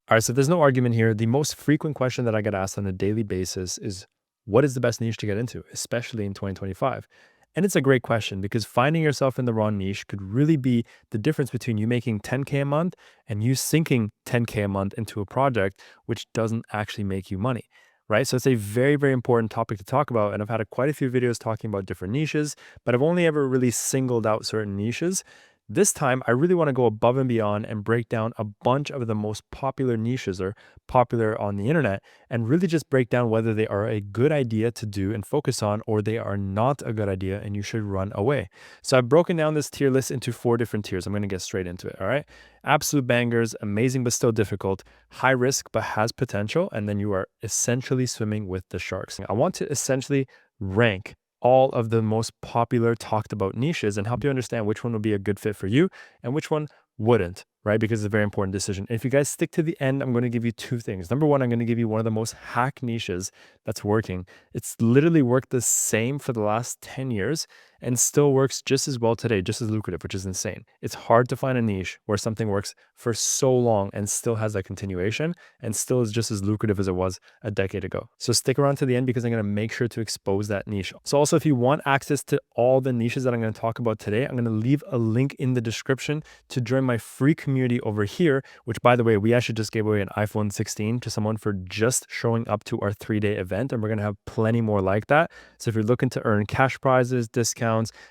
All right, so there's no argument here. The most frequent question that I get asked on a daily basis is, what is the best niche to get into, especially in 2025? And it's a great question because finding yourself in the wrong niche could really be the difference between you making 10K a month and you sinking 10K a month into a project, which doesn't actually make you money, right? So it's a very, very important topic to talk about. And I've had quite a few videos talking about different niches, but I've only ever really singled out certain niches. This time, I really want to go above and beyond and break down a bunch of the most popular niches or popular on the internet and really just break down whether they are a good idea to do and focus on or they are not a good idea and you should run away. So I've broken down this tier list into 4 different tiers. I'm going to get straight into it, all right? Absolute bangers, amazing but still difficult, high risk but has potential, and then you are essentially swimming with the sharks. I want to essentially rank all of the most popular talked about niches and help you understand which one would be a good fit for you and which one wouldn't, right? Because it's a very important decision. If you guys stick to the end, I'm going to give you 2 things. Number 1, I'm going to give you one of the most hack niches that's working. It's literally worked the same for the last 10 years and still works just as well today, just as lucrative, which is insane. It's hard to find a niche where something works for so long and still has that continuation and still is just as lucrative as it was a decade ago. So stick around to the end because I'm going to make sure to expose that niche. So also, if you want access to all the niches that I'm going to talk about today, I'm going to leave a link in the description to join my free community over here, which, by the way, we actually just gave away an iPhone 16 to someone for just showing up to our 3-day event, and we're going to have plenty more like that. So if you're looking to earn cash prizes, discounts,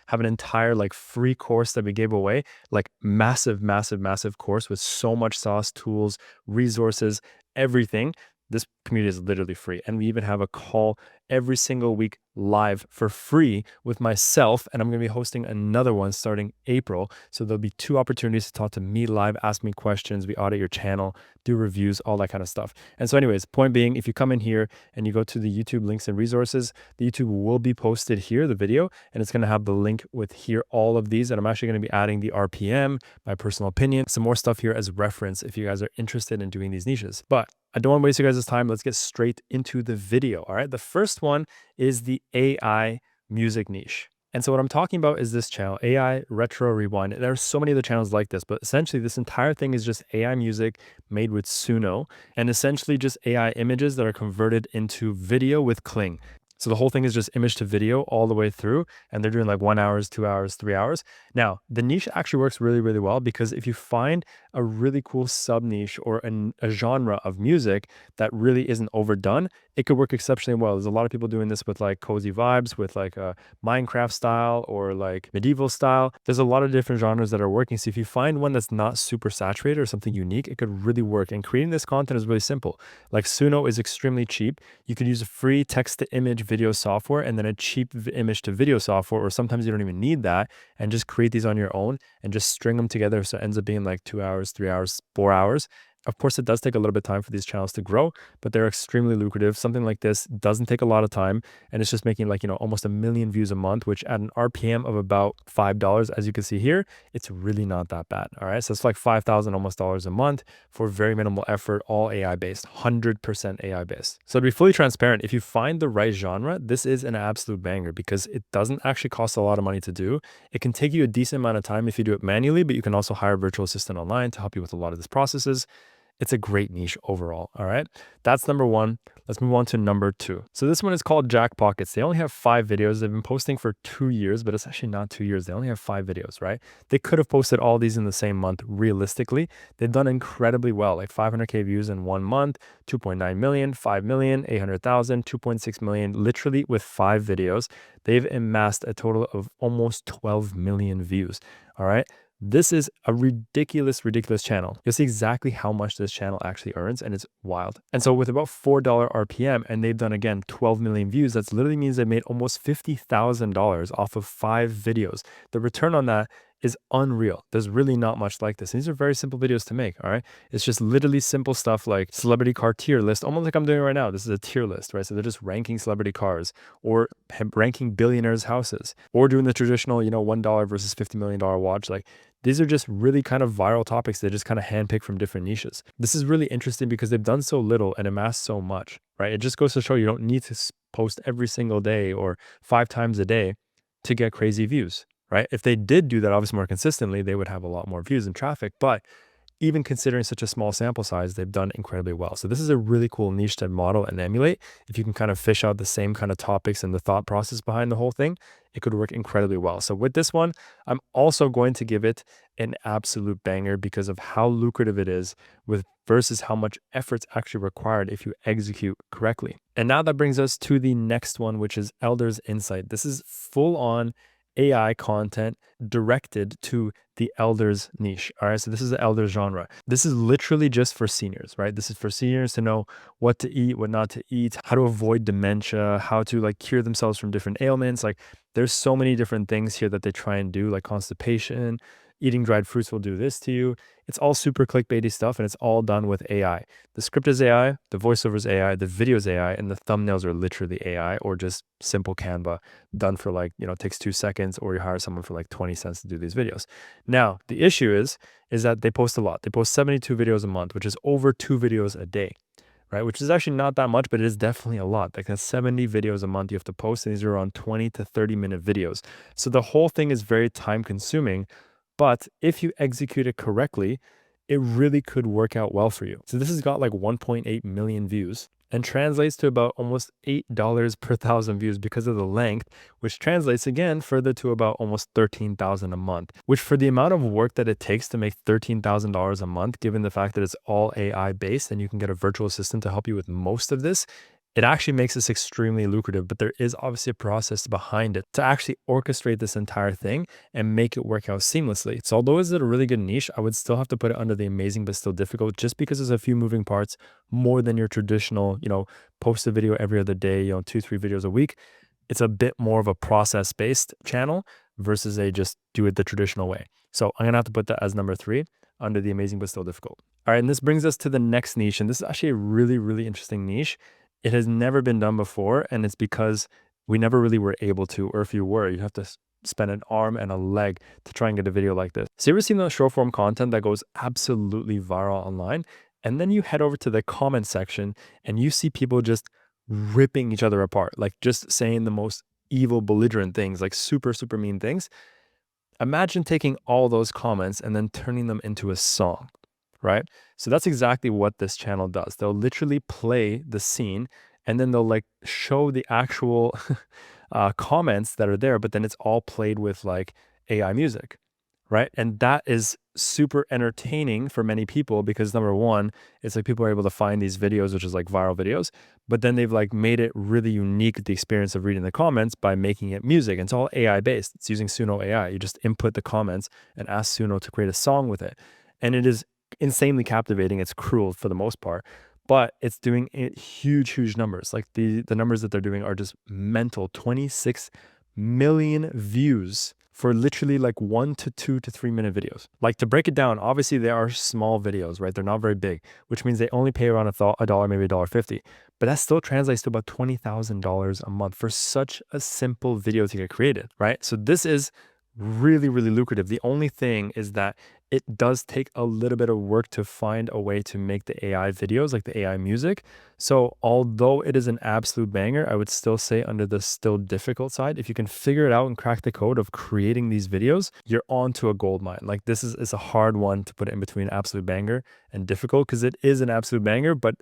have an entire like free course that we gave away, like massive, massive, massive course with so much sauce, tools, resources, everything. This community is literally free. And we even have a call every single week live for free with myself. And I'm going to be hosting another one starting April. So there'll be 2 opportunities to talk to me live, ask me questions, we audit your channel, do reviews, all that kind of stuff. And so anyways, point being, if you come in here and you go to the YouTube links and resources, the YouTube will be posted here, the video, and it's going to have the link with here, all of these. And I'm actually going to be adding the RPM, my personal opinion, some more stuff here as reference if you guys are interested in doing these niches. But I don't want to waste you guys' time. Let's get straight into the video. All right. The first one is the AI music niche. And so what I'm talking about is this channel, AI Retro Rewind. There are so many other channels like this, but essentially this entire thing is just AI music made with Suno and essentially just AI images that are converted into video with Kling. So the whole thing is just image to video all the way through, and they're doing like 1 hour, 2 hours, 3 hours. Now, the niche actually works really, really well because if you find a really cool sub niche or a genre of music that really isn't overdone, it could work exceptionally well. There's a lot of people doing this with like cozy vibes, with like a Minecraft style or like medieval style. There's a lot of different genres that are working. So if you find one that's not super saturated or something unique, it could really work. And creating this content is really simple. Like Suno is extremely cheap. You could use a free text to image video software and then a cheap image to video software, or sometimes you don't even need that, and just create these on your own and just string them together. So it ends up being like 2 hours, 3 hours, 4 hours. Of course, it does take a little bit of time for these channels to grow, but they're extremely lucrative. Something like this doesn't take a lot of time, and it's just making like, almost 1 million views a month, which at an RPM of about $5, as you can see here, it's really not that bad. All right. So it's like 5,000 almost dollars a month for very minimal effort, all AI based, 100% AI based. So to be fully transparent, if you find the right genre, this is an absolute banger because it doesn't actually cost a lot of money to do. It can take you a decent amount of time if you do it manually, but you can also hire a virtual assistant online to help you with a lot of these processes. It's a great niche overall. All right. That's number 1. Let's move on to number 2. So this one is called Jack Pockets. They only have 5 videos. They've been posting for 2 years, but it's actually not 2 years. They only have 5 videos, right? They could have posted all these in the same month. Realistically, they've done incredibly well, like 500K views in 1 month, 2.9 million, 5 million, 800,000, 2.6 million, literally with 5 videos. They've amassed a total of almost 12 million views. All right. This is a ridiculous, ridiculous channel. You'll see exactly how much this channel actually earns, and it's wild. And so with about $4 RPM, and they've done, again, 12 million views, that literally means they made almost $50,000 off of 5 videos. The return on that is unreal. There's really not much like this. These are very simple videos to make, all right? It's just literally simple stuff like celebrity car tier list, almost like I'm doing right now. This is a tier list, right? So they're just ranking celebrity cars or ranking billionaires' houses or doing the traditional, $1 versus $50 million watch. Like, these are just really kind of viral topics they just kind of handpick from different niches. This is really interesting because they've done so little and amassed so much, right? It just goes to show you don't need to post every single day or 5 times a day to get crazy views, right? If they did do that obviously more consistently, they would have a lot more views and traffic, but even considering such a small sample size, they've done incredibly well. So this is a really cool niche to model and emulate. If you can kind of fish out the same kind of topics and the thought process behind the whole thing, it could work incredibly well. So with this one, I'm also going to give it an absolute banger because of how lucrative it is with versus how much effort's actually required if you execute correctly. And now that brings us to the next one, which is Elder's Insight. This is full on AI content directed to the elders niche. All right. So this is the elder genre. This is literally just for seniors, right? This is for seniors to know what to eat, what not to eat, how to avoid dementia, how to like cure themselves from different ailments. Like there's so many different things here that they try and do, like constipation, eating dried fruits will do this to you. It's all super clickbaity stuff and it's all done with AI. The script is AI, the voiceover is AI, the video is AI, and the thumbnails are literally AI or just simple Canva done for like, it takes 2 seconds, or you hire someone for like 20 cents to do these videos. Now, the issue is that they post a lot. They post 72 videos a month, which is over 2 videos a day, right? Which is actually not that much, but it is definitely a lot. Like that's 70 videos a month you have to post, and these are around 20 to 30-minute videos. So the whole thing is very time consuming, but if you execute it correctly, it really could work out well for you. So this has got like 1.8 million views and translates to about almost $8 per thousand views because of the length, which translates again further to about almost $13,000 a month, which for the amount of work that it takes to make $13,000 a month, given the fact that it's all AI based and you can get a virtual assistant to help you with most of this, it actually makes this extremely lucrative. But there is obviously a process behind it to actually orchestrate this entire thing and make it work out seamlessly. So although it's a really good niche, I would still have to put it under the amazing but still difficult, just because there's a few moving parts more than your traditional, post a video every other day, 2, 3 videos a week. It's a bit more of a process based channel versus a just do it the traditional way. So I'm gonna have to put that as number 3 under the amazing but still difficult. All right, and this brings us to the next niche, and this is actually a really, really interesting niche. It has never been done before, and it's because we never really were able to, or if you were, you have to spend an arm and a leg to try and get a video like this. So you ever seen the short form content that goes absolutely viral online, and then you head over to the comment section and you see people just ripping each other apart, like just saying the most evil, belligerent things, like super, super mean things? Imagine taking all those comments and then turning them into a song, right? So that's exactly what this channel does. They'll literally play the scene and then they'll like show the actual comments that are there, but then it's all played with like AI music, right? And that is super entertaining for many people because number one, it's like people are able to find these videos, which is like viral videos, but then they've like made it really unique, the experience of reading the comments, by making it music. And it's all AI based. It's using Suno AI. You just input the comments and ask Suno to create a song with it. And it is insanely captivating. It's cruel for the most part, but it's doing huge, huge numbers. Like the numbers that they're doing are just mental. 26 million views for literally like 1 to 2 to 3 minute videos. Like to break it down, obviously they are small videos, right? They're not very big, which means they only pay around a dollar, maybe $1.50. But that still translates to about $20,000 a month for such a simple video to get created, right? So this is really, really lucrative. The only thing is that it does take a little bit of work to find a way to make the AI videos, like the AI music. So although it is an absolute banger, I would still say under the still difficult side, if you can figure it out and crack the code of creating these videos, you're on to a gold mine. Like this is a hard one to put in between absolute banger and difficult, because it is an absolute banger, but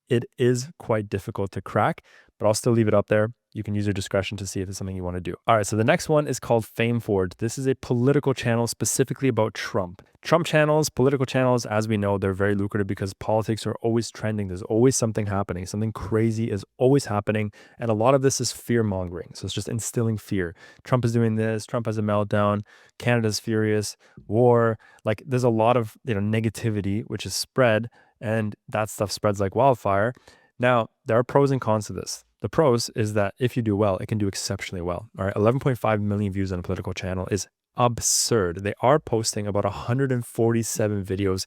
it is quite difficult to crack. But I'll still leave it up there. You can use your discretion to see if it's something you want to do. All right, so the next one is called Fame Forward. This is a political channel specifically about Trump. Trump channels, political channels, as we know, they're very lucrative because politics are always trending. There's always something happening. Something crazy is always happening. And a lot of this is fear mongering. So it's just instilling fear. Trump is doing this. Trump has a meltdown. Canada's furious. War. Like there's a lot of negativity, which is spread. And that stuff spreads like wildfire. Now, there are pros and cons to this. The pros is that if you do well, it can do exceptionally well. All right, 11.5 million views on a political channel is absurd. They are posting about 147 videos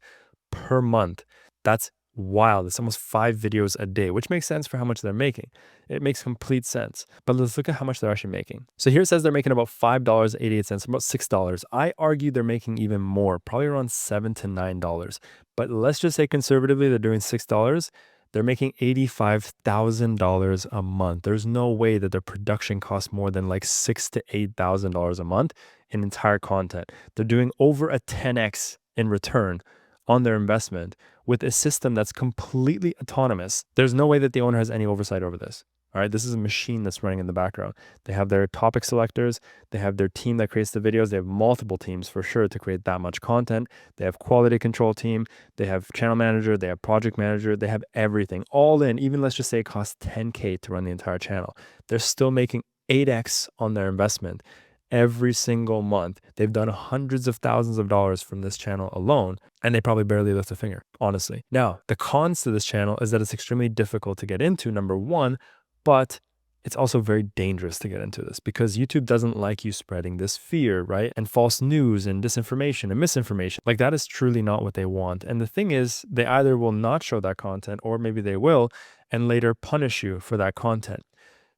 per month. That's wild. It's almost 5 videos a day, which makes sense for how much they're making. It makes complete sense. But let's look at how much they're actually making. So here it says they're making about $5.88, about $6. I argue they're making even more, probably around $7 to $9. But let's just say conservatively, they're doing $6. They're making $85,000 a month. There's no way that their production costs more than like $6,000 to $8,000 a month in entire content. They're doing over a 10x in return on their investment with a system that's completely autonomous. There's no way that the owner has any oversight over this. All right, this is a machine that's running in the background. They have their topic selectors, they have their team that creates the videos, they have multiple teams for sure to create that much content. They have quality control team, they have channel manager, they have project manager, they have everything all in. Even let's just say it costs 10K to run the entire channel. They're still making 8x on their investment every single month. They've done hundreds of thousands of dollars from this channel alone, and they probably barely lift a finger, honestly. Now, the cons to this channel is that it's extremely difficult to get into, number one, but it's also very dangerous to get into this because YouTube doesn't like you spreading this fear, right? And false news and disinformation and misinformation. Like that is truly not what they want. And the thing is, they either will not show that content or maybe they will and later punish you for that content.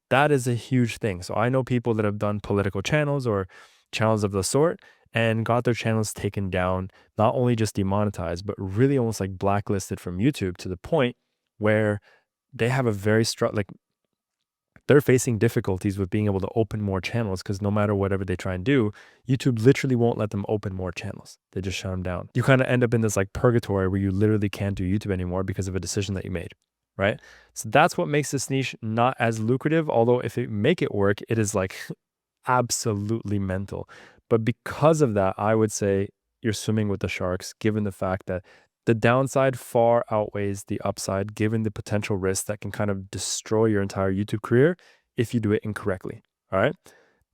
That is a huge thing. So I know people that have done political channels or channels of the sort and got their channels taken down, not only just demonetized, but really almost like blacklisted from YouTube to the point where they have a very strong, like they're facing difficulties with being able to open more channels because no matter whatever they try and do, YouTube literally won't let them open more channels. They just shut them down. You kind of end up in this like purgatory where you literally can't do YouTube anymore because of a decision that you made. Right? So that's what makes this niche not as lucrative. Although if it make it work, it is like absolutely mental. But because of that, I would say you're swimming with the sharks, given the fact that the downside far outweighs the upside, given the potential risk that can kind of destroy your entire YouTube career if you do it incorrectly. All right.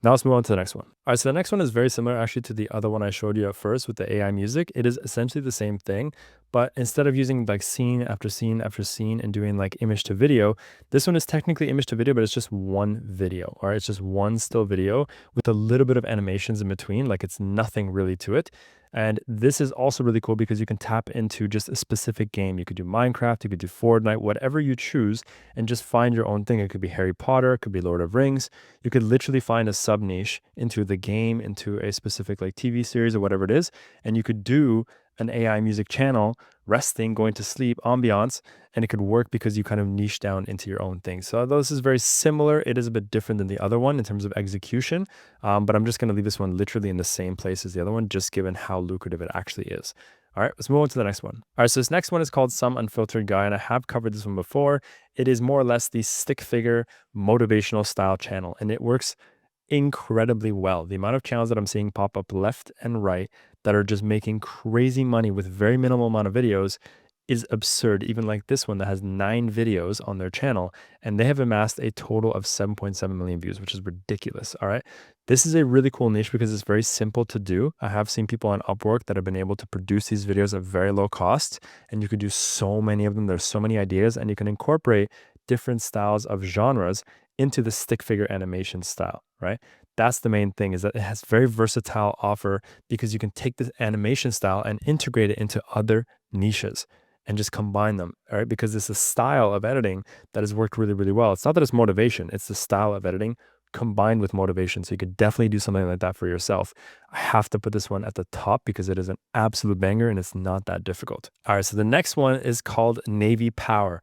Now let's move on to the next one. All right, so the next one is very similar actually to the other one I showed you at first with the AI music. It is essentially the same thing, but instead of using like scene after scene after scene and doing like image to video, this one is technically image to video, but it's just one video. All right, it's just one still video with a little bit of animations in between, like it's nothing really to it. And this is also really cool because you can tap into just a specific game. You could do Minecraft, you could do Fortnite, whatever you choose, and just find your own thing. It could be Harry Potter, it could be Lord of Rings. You could literally find a sub niche into the game, into a specific like TV series or whatever it is. And you could do an AI music channel, resting, going to sleep, ambiance, and it could work because you kind of niche down into your own thing. So this is very similar. It is a bit different than the other one in terms of execution, but I'm just going to leave this one literally in the same place as the other one, just given how lucrative it actually is. All right, let's move on to the next one. All right, so this next one is called Some Unfiltered Guy, and I have covered this one before. It is more or less the stick figure motivational style channel, and it works incredibly well. The amount of channels that I'm seeing pop up left and right that are just making crazy money with very minimal amount of videos is absurd. Even like this one that has 9 videos on their channel and they have amassed a total of 7.7 million views, which is ridiculous. All right. This is a really cool niche because it's very simple to do. I have seen people on Upwork that have been able to produce these videos at very low cost, and you could do so many of them. There's so many ideas, and you can incorporate different styles of genres into the stick figure animation style, right? That's the main thing, is that it has very versatile offer because you can take this animation style and integrate it into other niches and just combine them, all right? Because it's a style of editing that has worked really, really well. It's not that it's motivation, it's the style of editing combined with motivation. So you could definitely do something like that for yourself. I have to put this one at the top because it is an absolute banger and it's not that difficult. All right, so the next one is called Navy Power.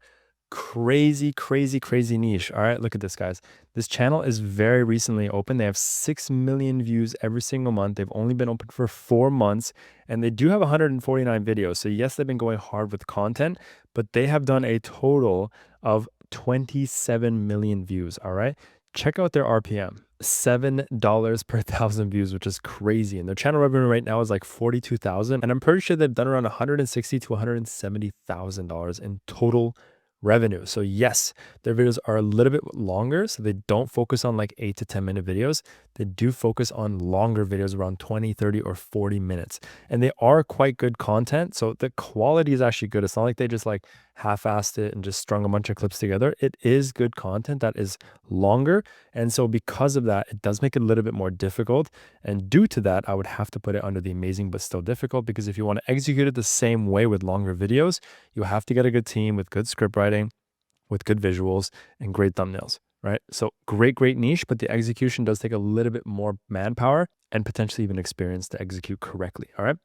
Crazy, crazy, crazy niche. All right, look at this, guys. This channel is very recently open. They have 6 million views every single month. They've only been open for 4 months, and they do have 149 videos. So yes, they've been going hard with content, but they have done a total of 27 million views. All right, check out their RPM. $7 per 1,000 views, which is crazy. And their channel revenue right now is like 42,000. And I'm pretty sure they've done around 160 to $170,000 in total revenue. So yes, their videos are a little bit longer, so they don't focus on like 8 to 10 minute videos. They do focus on longer videos around 20, 30, or 40 minutes. And they are quite good content. So the quality is actually good. It's not like they just like half-assed it and just strung a bunch of clips together. It is good content that is longer. And so because of that, it does make it a little bit more difficult. And due to that, I would have to put it under the amazing but still difficult, because if you want to execute it the same way with longer videos, you have to get a good team with good script writing, with good visuals, and great thumbnails, right? So great, great niche, but the execution does take a little bit more manpower and potentially even experience to execute correctly, all right?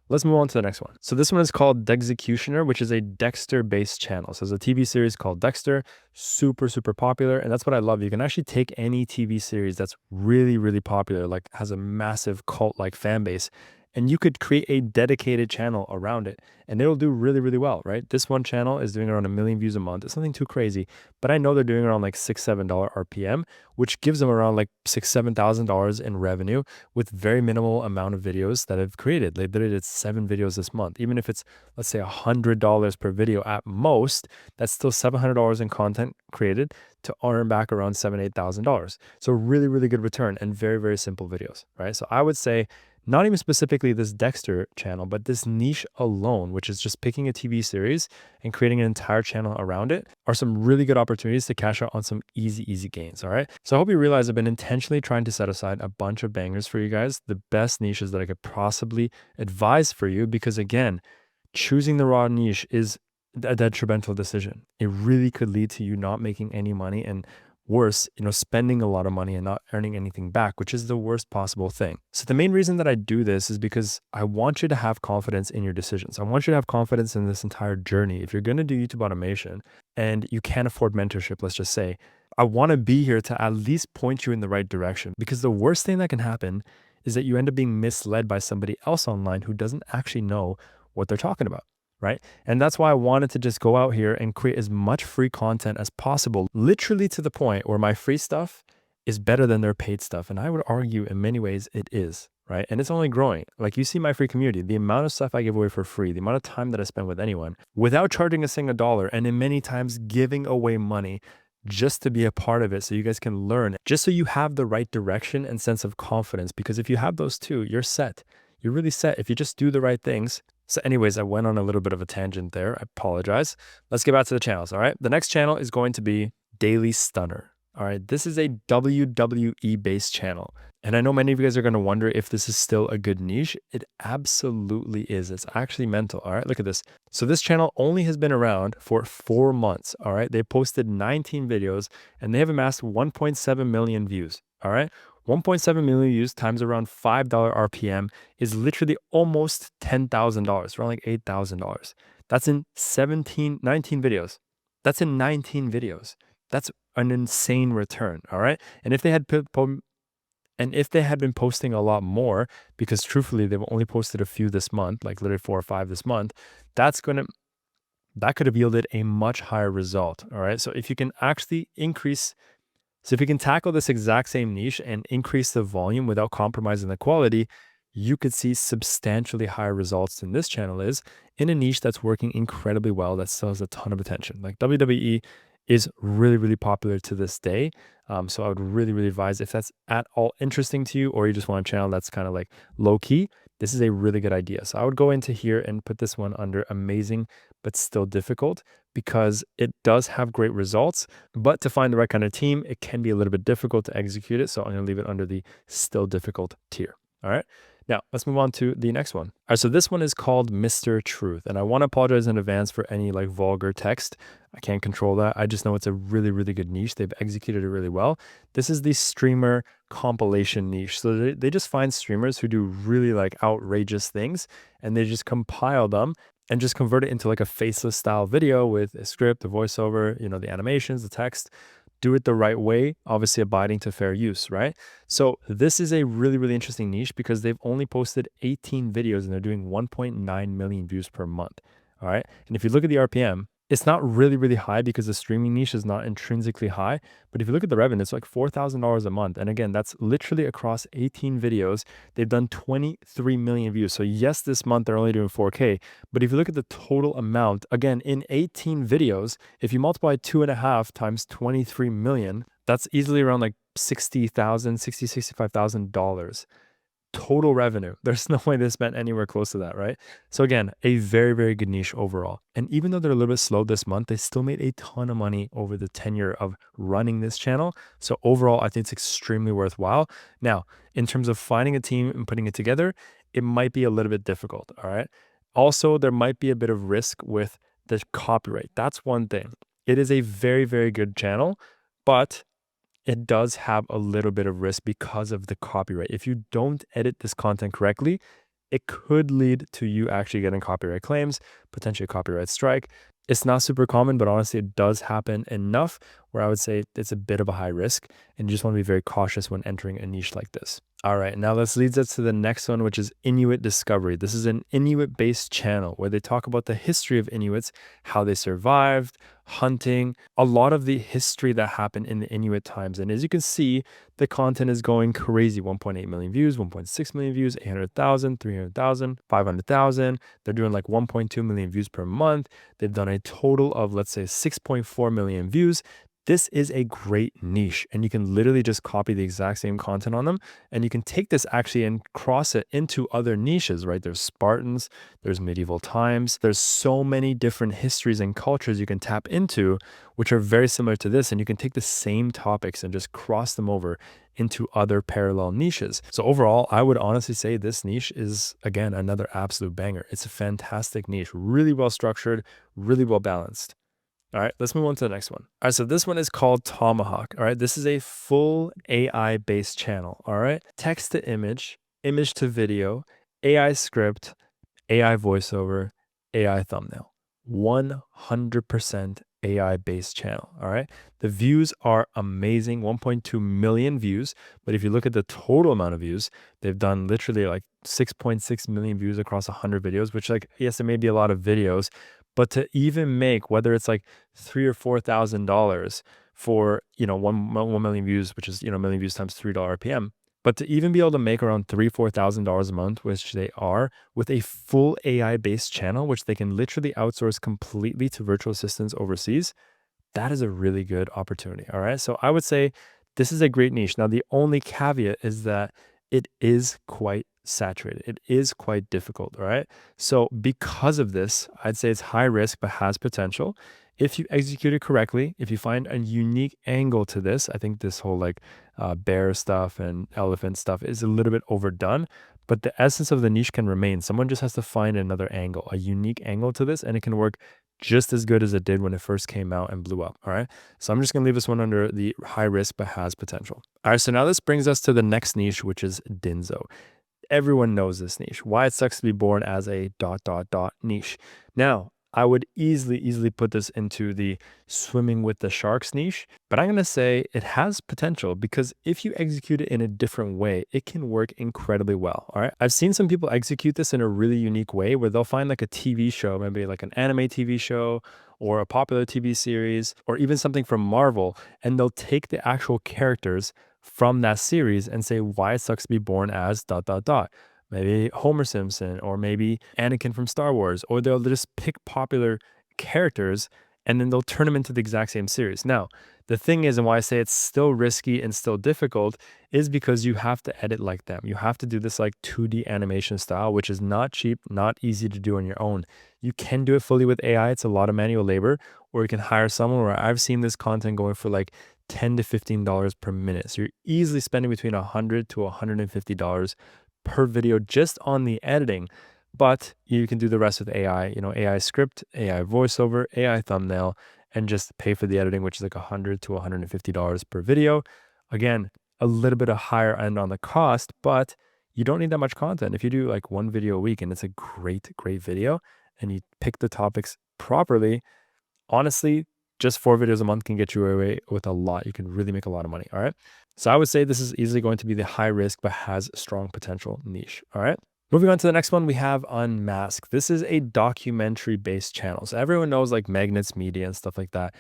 Let's move on to the next one. So this one is called Dexecutioner, which is a Dexter-based channel. So there's a TV series called Dexter, super, super popular. And that's what I love. You can actually take any TV series that's really, really popular, like has a massive cult-like fan base, and you could create a dedicated channel around it and it'll do really, really well, right? This one channel is doing around 1 million views a month. It's nothing too crazy, but I know they're doing around like $6, $7 RPM, which gives them around like $6,000, $7,000 in revenue with very minimal amount of videos that I've created. They literally did 7 videos this month. Even if it's, let's say, $100 per video at most, that's still $700 in content created to earn back around $7,000, $8,000. So really, really good return and very, very simple videos, right? So I would say not even specifically this Dexter channel, but this niche alone, which is just picking a TV series and creating an entire channel around it, are some really good opportunities to cash out on some easy, easy gains. All right. So I hope you realize I've been intentionally trying to set aside a bunch of bangers for you guys, the best niches that I could possibly advise for you, because again, choosing the raw niche is a detrimental decision. It really could lead to you not making any money and worse, spending a lot of money and not earning anything back, which is the worst possible thing. So the main reason that I do this is because I want you to have confidence in your decisions. I want you to have confidence in this entire journey. If you're going to do YouTube automation and you can't afford mentorship, let's just say, I want to be here to at least point you in the right direction, because the worst thing that can happen is that you end up being misled by somebody else online who doesn't actually know what they're talking about. Right? And that's why I wanted to just go out here and create as much free content as possible, literally to the point where my free stuff is better than their paid stuff. And I would argue in many ways it is, right? And it's only growing. Like, you see my free community, the amount of stuff I give away for free, the amount of time that I spend with anyone without charging a single dollar, and in many times giving away money just to be a part of it so you guys can learn, just so you have the right direction and sense of confidence. Because if you have those two, you're set. You're really set if you just do the right things. So anyways, I went on a little bit of a tangent there. I apologize. Let's get back to the channels, all right? The next channel is going to be Daily Stunner. All right, this is a WWE based channel. And I know many of you guys are going to wonder if this is still a good niche. It absolutely is. It's actually mental. All right, look at this. So this channel only has been around for 4 months. All right, they posted 19 videos and they have amassed 1.7 million views. All right, 1.7 million views times around $5 RPM is literally almost $10,000, around like $8,000. That's in 19 videos. That's in 19 videos. That's an insane return. All right. And if they had been posting a lot more, because truthfully, they've only posted a few this month, like literally 4 or 5 this month, that could have yielded a much higher result. All right. So if you can actually if you can tackle this exact same niche and increase the volume without compromising the quality, you could see substantially higher results than this channel is in a niche that's working incredibly well, that still has a ton of attention. Like WWE is really, really popular to this day. So I would really, really advise, if that's at all interesting to you, or you just want a channel that's kind of like low key, this is a really good idea. So I would go into here and put this one under amazing, but still difficult, because it does have great results, but to find the right kind of team, it can be a little bit difficult to execute it. So I'm going to leave it under the still difficult tier. All right. Now let's move on to the next one. All right, so this one is called Mr. Truth. And I want to apologize in advance for any like vulgar text. I can't control that. I just know it's a really, really good niche. They've executed it really well. This is the streamer compilation niche. So they just find streamers who do really like outrageous things, and they just compile them and just convert it into like a faceless style video with a script, a voiceover, the animations, the text. Do it the right way, obviously abiding to fair use, right? So this is a really, really interesting niche because they've only posted 18 videos and they're doing 1.9 million views per month. All right. And if you look at the RPM, it's not really, really high because the streaming niche is not intrinsically high. But if you look at the revenue, it's like $4,000 a month. And again, that's literally across 18 videos. They've done 23 million views. So yes, this month they're only doing 4K. But if you look at the total amount, again, in 18 videos, if you multiply 2.5 times 23 million, that's easily around like $65,000 total revenue. There's no way they spent anywhere close to that, right? So again, a very, very good niche overall. And even though they're a little bit slow this month, they still made a ton of money over the tenure of running this channel. So overall, I think it's extremely worthwhile. Now, in terms of finding a team and putting it together, it might be a little bit difficult, all right? Also, there might be a bit of risk with the copyright. That's one thing. It is a very, very good channel, but it does have a little bit of risk because of the copyright. If you don't edit this content correctly, it could lead to you actually getting copyright claims, potentially a copyright strike. It's not super common, but honestly, it does happen enough where I would say it's a bit of a high risk and you just want to be very cautious when entering a niche like this. All right, now this leads us to the next one, which is Inuit Discovery. This is an Inuit-based channel where they talk about the history of Inuits, how they survived, hunting, a lot of the history that happened in the Inuit times. And as you can see, the content is going crazy. 1.8 million views, 1.6 million views, 800,000, 300,000, 500,000. They're doing like 1.2 million views per month. They've done a total of, let's say, 6.4 million views. This is a great niche, and you can literally just copy the exact same content on them, and you can take this actually and cross it into other niches, right? There's Spartans, there's medieval times, there's so many different histories and cultures you can tap into, which are very similar to this, and you can take the same topics and just cross them over into other parallel niches. So overall, I would honestly say this niche is, again, another absolute banger. It's a fantastic niche, really well structured, really well balanced. All right, let's move on to the next one. All right, so this one is called Tomahawk. All right, this is a full AI based channel. All right, text to image, image to video, AI script, AI voiceover, AI thumbnail. 100% AI based channel. All right, the views are amazing, 1.2 million views. But if you look at the total amount of views, they've done literally like 6.6 million views across 100 videos, which, like, yes, it may be a lot of videos, but to even make, whether it's like $3,000 or $4,000 for, 1 million views, which is, a million views times $3 RPM, but to even be able to make around $3,000-$4,000 a month, which they are, with a full AI based channel, which they can literally outsource completely to virtual assistants overseas, that is a really good opportunity. All right. So I would say this is a great niche. Now, the only caveat is that it is quite saturated. It is quite difficult. All right. So because of this, I'd say it's high risk, but has potential. If you execute it correctly, if you find a unique angle to this, I think this whole like bear stuff and elephant stuff is a little bit overdone, but the essence of the niche can remain. Someone just has to find another angle, a unique angle to this, and it can work just as good as it did when it first came out and blew up. All right. So I'm just going to leave this one under the high risk, but has potential. All right. So now this brings us to the next niche, which is Dinzo. Everyone knows this niche. Why it sucks to be born as a ... niche. Now, I would easily put this into the swimming with the sharks niche, but I'm going to say it has potential because if you execute it in a different way, it can work incredibly well. All right. I've seen some people execute this in a really unique way where they'll find like a TV show, maybe like an anime TV show or a popular TV series or even something from Marvel, and they'll take the actual characters from that series and say why it sucks to be born as ... Maybe Homer Simpson, or maybe Anakin from Star Wars, or they'll just pick popular characters and then they'll turn them into the exact same series. Now, the thing is, and why I say it's still risky and still difficult, is because you have to edit like them. You have to do this like 2D animation style, which is not cheap, not easy to do on your own. You can do it fully with AI. It's a lot of manual labor, or you can hire someone, where I've seen this content going for like $10 to $15 per minute. So you're easily spending between $100 to $150 per video just on the editing, but you can do the rest with AI, AI script, AI voiceover, AI thumbnail, and just pay for the editing, which is like $100 to $150 per video. Again, a little bit of higher end on the cost, but you don't need that much content. If you do like one video a week and it's a great video and you pick the topics properly, honestly, just 4 videos a month can get you away with a lot. You can really make a lot of money. All right. So I would say this is easily going to be the high risk, but has strong potential niche. All right. Moving on to the next one, we have Unmasked. This is a documentary based channel. So everyone knows like Magnets Media and stuff like that.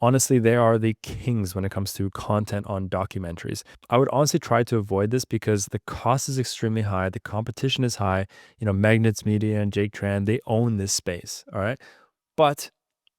Honestly, they are the kings when it comes to content on documentaries. I would honestly try to avoid this because the cost is extremely high. The competition is high. Magnets Media and Jake Tran, they own this space. All right. But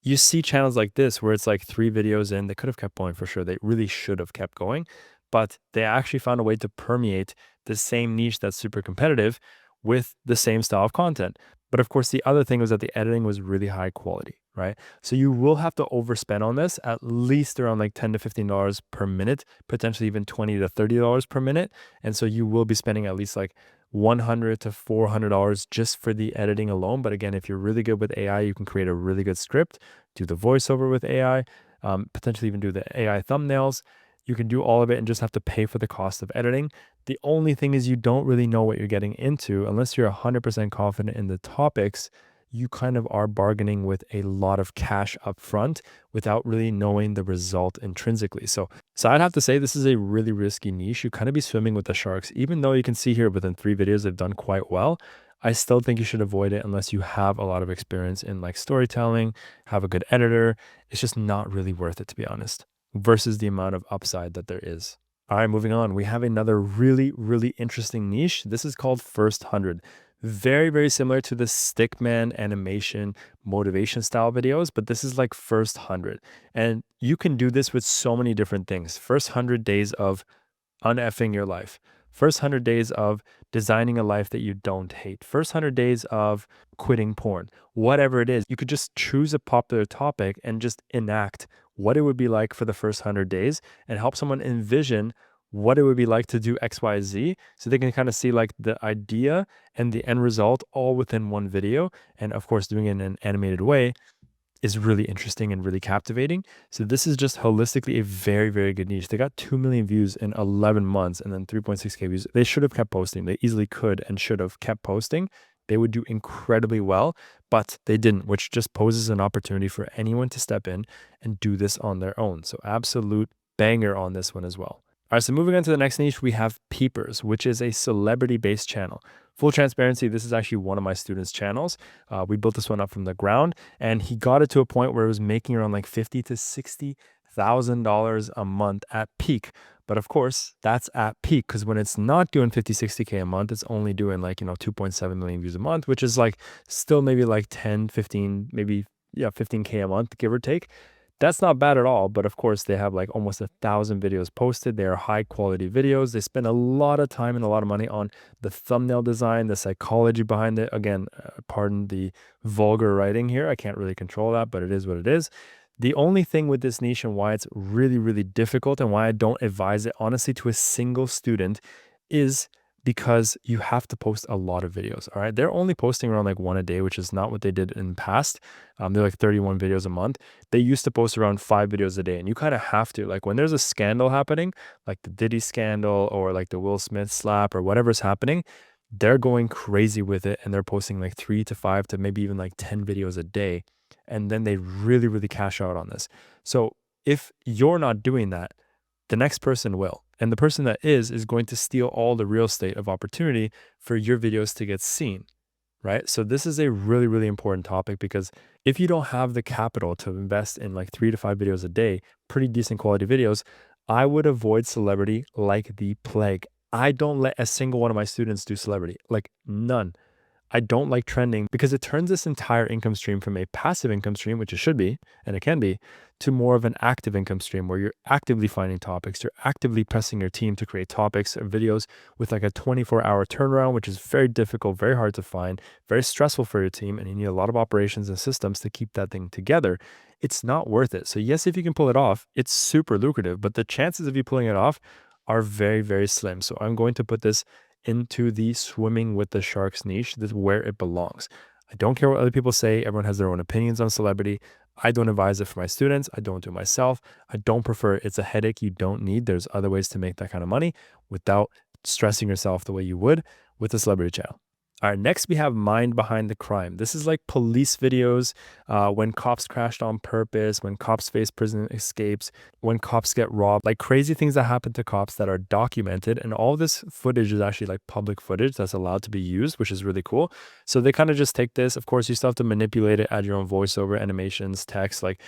you see channels like this where it's like 3 videos in, they could have kept going for sure. They really should have kept going, but they actually found a way to permeate the same niche that's super competitive with the same style of content. But of course, the other thing was that the editing was really high quality, right? So you will have to overspend on this, at least around like $10 to $15 per minute, potentially even $20 to $30 per minute. And so you will be spending at least like $100 to $400 just for the editing alone. But again, if you're really good with AI, you can create a really good script, do the voiceover with AI, potentially even do the AI thumbnails. You can do all of it and just have to pay for the cost of editing. The only thing is you don't really know what you're getting into unless you're 100% confident in the topics. you kind of are bargaining with a lot of cash up front without really knowing the result intrinsically. So I'd have to say this is a really risky niche. You kind of be swimming with the sharks, even though you can see here within 3 videos they've done quite well. I still think you should avoid it unless you have a lot of experience in like storytelling, have a good editor. It's just not really worth it, to be honest, versus the amount of upside that there is. All right, moving on. We have another really, really interesting niche. This is called First 100. Very, very similar to the stickman animation motivation style videos, but this is like First 100. And you can do this with so many different things. First 100 days of uneffing your life. First 100 days of designing a life that you don't hate. First 100 days of quitting porn. Whatever it is, you could just choose a popular topic and just enact what it would be like for the first 100 days and help someone envision what it would be like to do XYZ so they can kind of see like the idea and the end result all within one video. And of course, doing it in an animated way is really interesting and really captivating. So this is just holistically a very, very good niche. They got 2 million views in 11 months and then 3.6K views. They should have kept posting. They easily could and should have kept posting. They would do incredibly well, but they didn't, which just poses an opportunity for anyone to step in and do this on their own. So absolute banger on this one as well. All right, so moving on to the next niche, we have Peepers, which is a celebrity-based channel. Full transparency, this is actually one of my students' channels. We built this one up from the ground, and he got it to a point where it was making around like $50,000 to $60,000 a month at peak. But of course, that's at peak, because when it's not doing 50, 60K a month, it's only doing like, 2.7 million views a month, which is like still maybe like 10, 15, maybe 15K a month, give or take. That's not bad at all, but of course they have like almost 1,000 videos posted. They are high quality videos. They spend a lot of time and a lot of money on the thumbnail design, the psychology behind it. Again, pardon the vulgar writing here. I can't really control that, but it is what it is. The only thing with this niche and why it's really, really difficult and why I don't advise it honestly to a single student is because you have to post a lot of videos. All right. They're only posting around like one a day, which is not what they did in the past. They're like 31 videos a month. They used to post around 5 videos a day. And you kind of have to, like when there's a scandal happening, like the Diddy scandal or like the Will Smith slap or whatever's happening, they're going crazy with it. And they're posting like 3 to 5 to maybe even like 10 videos a day. And then they really, really cash out on this. So if you're not doing that, the next person will. And the person that is going to steal all the real estate of opportunity for your videos to get seen, right? So this is a really, really important topic because if you don't have the capital to invest in like 3 to 5 videos a day, pretty decent quality videos, I would avoid celebrity like the plague. I don't let a single one of my students do celebrity, like none. I don't like trending because it turns this entire income stream from a passive income stream, which it should be, and it can be, to more of an active income stream where you're actively finding topics, you're actively pressing your team to create topics or videos with like a 24-hour turnaround, which is very difficult, very hard to find, very stressful for your team, and you need a lot of operations and systems to keep that thing together. It's not worth it. So yes, if you can pull it off, it's super lucrative, but the chances of you pulling it off are very, very slim. So I'm going to put this into the swimming with the sharks niche. This is where it belongs. I don't care what other people say. Everyone has their own opinions on celebrity. I don't advise it for my students. I don't do it myself. I don't prefer it. It's a headache you don't need. There's other ways to make that kind of money without stressing yourself the way you would with a celebrity channel. All right, next we have Mind Behind the Crime. This is like police videos, when cops crashed on purpose, when cops face prison escapes, when cops get robbed, like crazy things that happen to cops that are documented. And all this footage is actually like public footage that's allowed to be used, which is really cool. So they kind of just take this. Of course, you still have to manipulate it, add your own voiceover, animations, text, like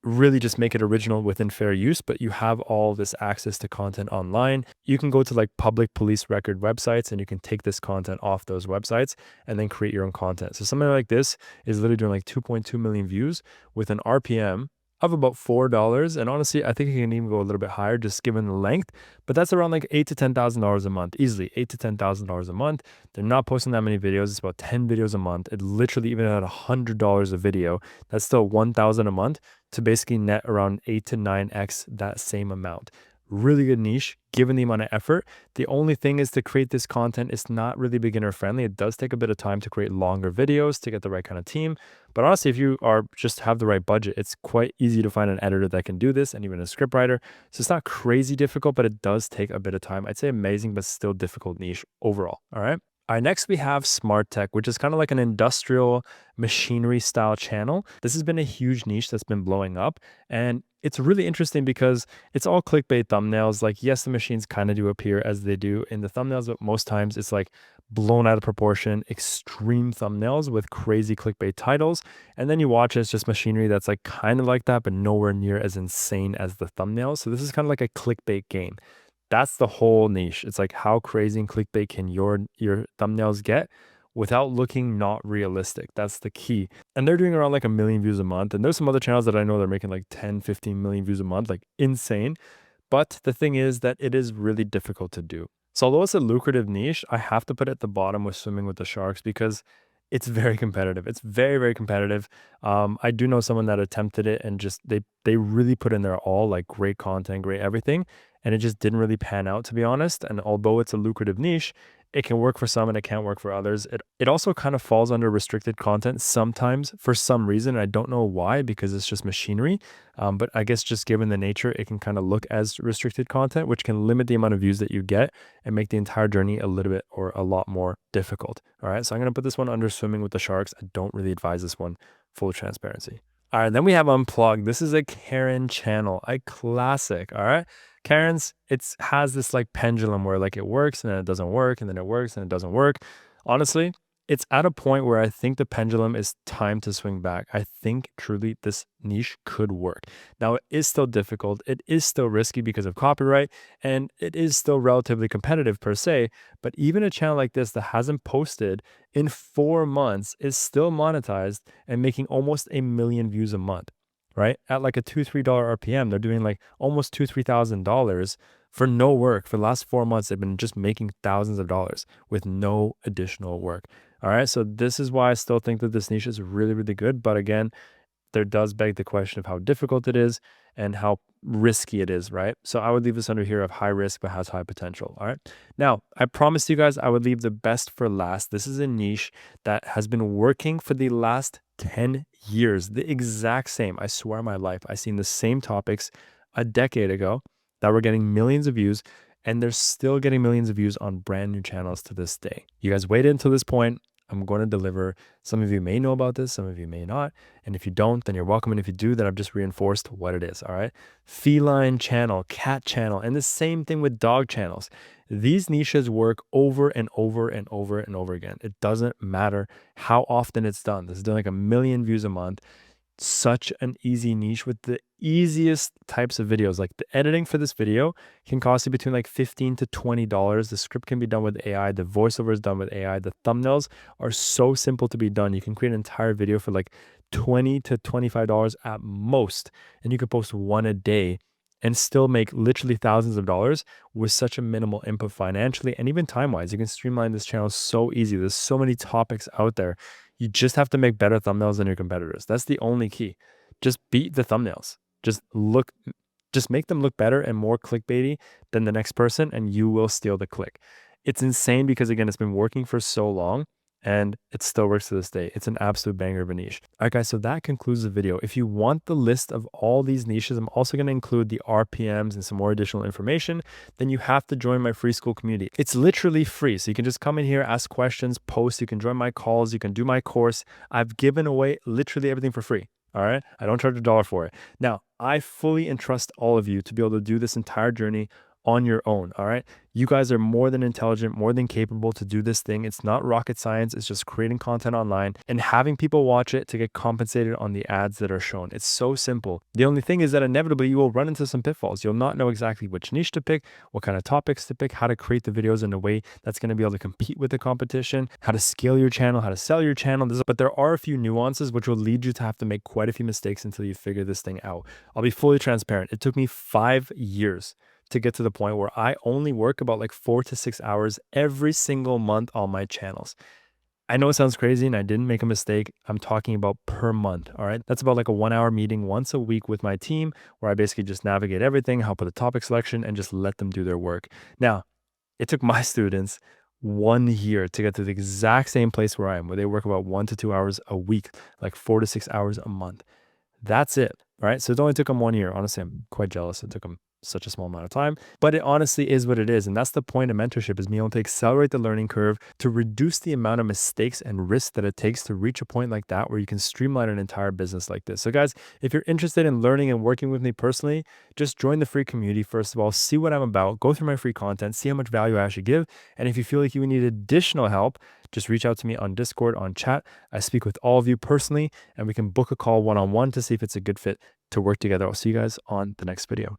really just make it original within fair use, but you have all this access to content online. You can go to like public police record websites and you can take this content off those websites and then create your own content. So something like this is literally doing like 2.2 million views with an RPM of about $4. And honestly, I think it can even go a little bit higher just given the length, but that's around like $8,000 to $10,000 a month, easily $8,000 to $10,000 a month. They're not posting that many videos. It's about 10 videos a month. It literally, even at $100 a video, that's still 1,000 a month to basically net around 8 to 9x that same amount. Really good niche given the amount of effort. The only thing is to create this content, it's not really beginner friendly. It does take a bit of time to create longer videos to get the right kind of team. But honestly, if you are just have the right budget, it's quite easy to find an editor that can do this and even a script writer. So it's not crazy difficult, but it does take a bit of time. I'd say amazing, but still difficult niche overall. All right. All right, next we have smart tech, which is kind of like an industrial machinery style channel. This has been a huge niche that's been blowing up. And it's really interesting because it's all clickbait thumbnails. Like, yes, the machines kind of do appear as they do in the thumbnails, but most times it's like blown out of proportion, extreme thumbnails with crazy clickbait titles. And then you watch it's just machinery that's like kind of like that, but nowhere near as insane as the thumbnails. So this is kind of like a clickbait game. That's the whole niche. It's like how crazy and clickbait can your thumbnails get without looking not realistic. That's the key. And they're doing around like 1 million views a month. And there's some other channels that I know they're making like 10, 15 million views a month, like insane. But the thing is that it is really difficult to do. So although it's a lucrative niche, I have to put it at the bottom with swimming with the sharks because it's very competitive. It's very, very competitive. I do know someone that attempted it and just they really put in their all, like great content, great everything, and it just didn't really pan out, to be honest. And although it's a lucrative niche, it can work for some and it can't work for others. It also kind of falls under restricted content sometimes for some reason. I don't know why, because it's just machinery. But I guess just given the nature, it can kind of look as restricted content, which can limit the amount of views that you get and make the entire journey a little bit or a lot more difficult. All right. So I'm going to put this one under swimming with the sharks. I don't really advise this one, full transparency. All right. Then we have Unplugged. This is a Karen channel, a classic. All right. Karen's, it has this like pendulum where like it works and then it doesn't work and then it works and it doesn't work. Honestly, it's at a point where I think the pendulum is time to swing back. I think truly this niche could work. Now, it is still difficult. It is still risky because of copyright, and it is still relatively competitive per se. But even a channel like this that hasn't posted in 4 months is still monetized and making almost 1 million views a month, right? At like a $2-3 RPM, they're doing like almost $2,000-$3,000 for no work. For the last 4 months, they've been just making thousands of dollars with no additional work. All right. So this is why I still think that this niche is really, really good. But again, there does beg the question of how difficult it is and how risky it is, right? So I would leave this under here of high risk but has high potential. All right. Now, I promised you guys I would leave the best for last. This is a niche that has been working for the last 10 years, the exact same. I swear on my life, I've seen the same topics a decade ago that were getting millions of views, and they're still getting millions of views on brand new channels to this day. You guys waited until this point. I'm going to deliver. Some of you may know about this, some of you may not. And if you don't, then you're welcome. And if you do, then I've just reinforced what it is. All right. Feline channel, cat channel, and the same thing with dog channels. These niches work over and over and over and over again. It doesn't matter how often it's done. This is doing like 1 million views a month. Such an easy niche with the easiest types of videos. Like the editing for this video can cost you between like $15 to $20. The script can be done with AI. The voiceover is done with AI. The thumbnails are so simple to be done. You can create an entire video for like $20 to $25 at most, and you can post one a day and still make literally thousands of dollars with such a minimal input financially and even time-wise. You can streamline this channel so easy. There's so many topics out there. You just have to make better thumbnails than your competitors. That's the only key. Just beat the thumbnails. Just make them look better and more clickbaity than the next person, and you will steal the click. It's insane because again, it's been working for so long and it still works to this day. It's an absolute banger of a niche. All right, guys, so that concludes the video. If you want the list of all these niches, I'm also going to include the RPMs and some more additional information. Then you have to join my free school community. It's literally free. So you can just come in here, ask questions, post. You can join my calls. You can do my course. I've given away literally everything for free. All right. I don't charge $1 for it. Now, I fully entrust all of you to be able to do this entire journey on your own. All right. You guys are more than intelligent, more than capable to do this thing. It's not rocket science. It's just creating content online and having people watch it to get compensated on the ads that are shown. It's so simple. The only thing is that inevitably you will run into some pitfalls. You'll not know exactly which niche to pick, what kind of topics to pick, how to create the videos in a way that's going to be able to compete with the competition, how to scale your channel, how to sell your channel. But there are a few nuances which will lead you to have to make quite a few mistakes until you figure this thing out. I'll be fully transparent. It took me 5 years to get to the point where I only work about like 4 to 6 hours every single month on my channels. I know it sounds crazy and I didn't make a mistake. I'm talking about per month. All right. That's about like a 1-hour meeting once a week with my team where I basically just navigate everything, help with the topic selection, and just let them do their work. Now, it took my students 1 year to get to the exact same place where I am, where they work about 1 to 2 hours a week, like 4 to 6 hours a month. That's it. All right. So it only took them 1 year. Honestly, I'm quite jealous. It took them such a small amount of time, but it honestly is what it is. And that's the point of mentorship, is being able to accelerate the learning curve to reduce the amount of mistakes and risks that it takes to reach a point like that where you can streamline an entire business like this. So guys, if you're interested in learning and working with me personally, just join the free community. First of all, see what I'm about, go through my free content, see how much value I actually give. And if you feel like you need additional help, just reach out to me on Discord, on chat. I speak with all of you personally, and we can book a call one-on-one to see if it's a good fit to work together. I'll see you guys on the next video.